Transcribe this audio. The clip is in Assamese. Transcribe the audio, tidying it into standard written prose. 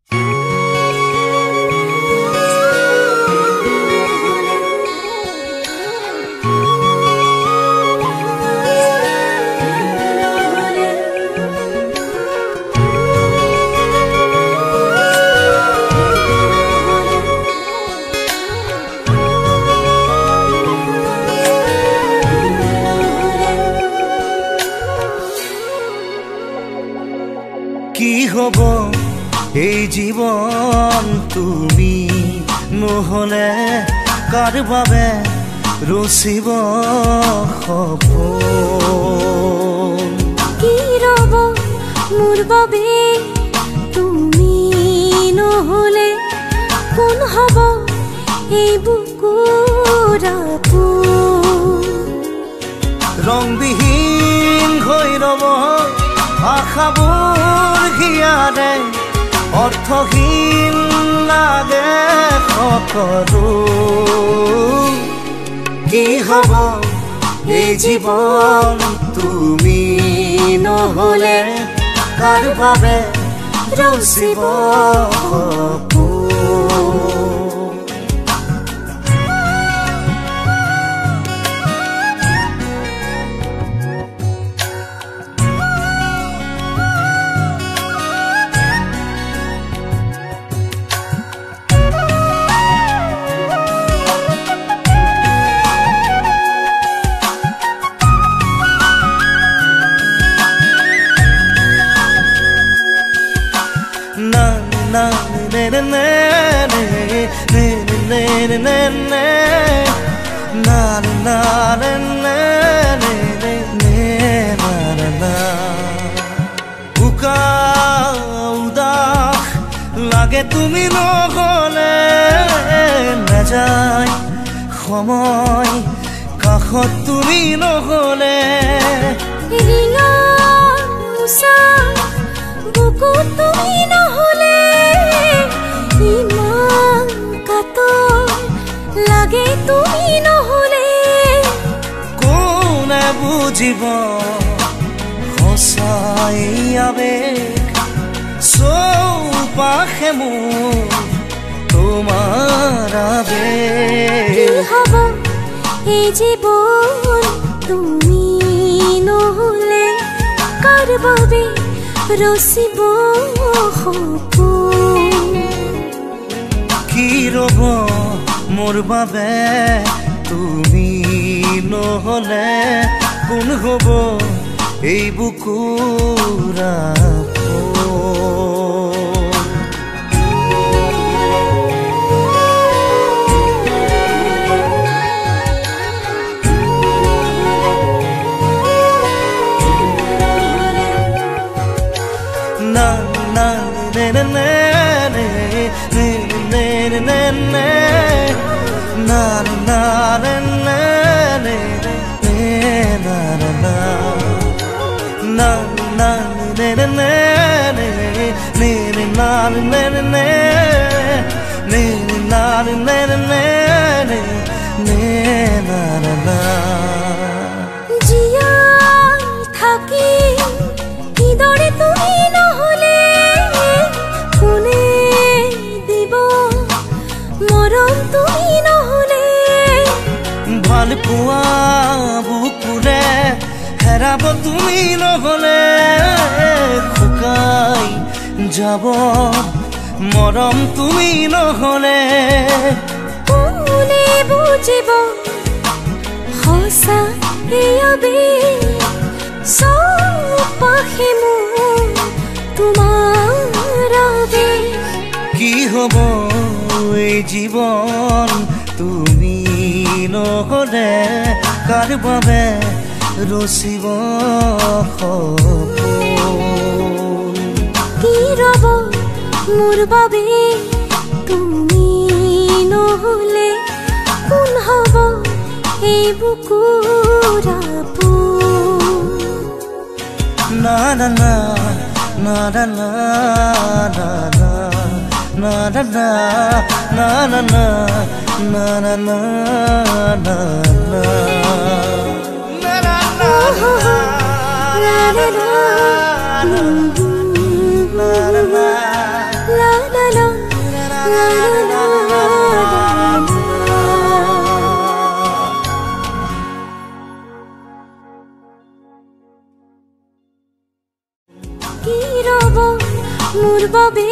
কি হব এই জীবন তুমি নহলে কার বাবে রচিব সপোন কি রব মোর বাবে তুমি নহলে কোন হব এই বুকুৰ আপোন ৰংবিহীন হৈ ৰব আশাবোৰ হিয়াৰে অৰ্থহীন লাগে সকলো কি হব এই জীৱন তুমি নহলে কাৰ বাবে ৰচিব সপোন লাগে তুমি নহলে নাযায় সময় কাষত তুমি নহলে বুকু তুমি নহলে ইমান কাতৰ লাগে তুমি নহলে কোনে বুজিব সঁচাই আবেগ চৌপাশে মোৰ তোমাৰ আবেগ কি হব এই জীৱন তুমি নহলে কাৰ বাবে ৰচিব সপোন কি ৰব মোৰ বাবে তুমি নহলে কোন হব এই বুকুৰ জীয়াই থাকি কিদৰে তুমি নহলে কোনে দিব মৰম তুমি নহলে ভাল পোৱা বুকুৰে হেৰাব তুমি নহলে শুকাই যাব মৰম তুমি নহলে কোনে বুজিব সঁচা চৌপাশে মোৰ তোমাৰ আবেগ কি হব এই জীৱন তুমি নহলে কাৰ বাবে ৰচিব সপোন কি ৰব মোৰ বাবে তুমি নহলে কোন হব এই বুকুৰ আপোন না না না না না না na na na na na na na na na na na la la la la la la কি ৰব মোৰ বাবে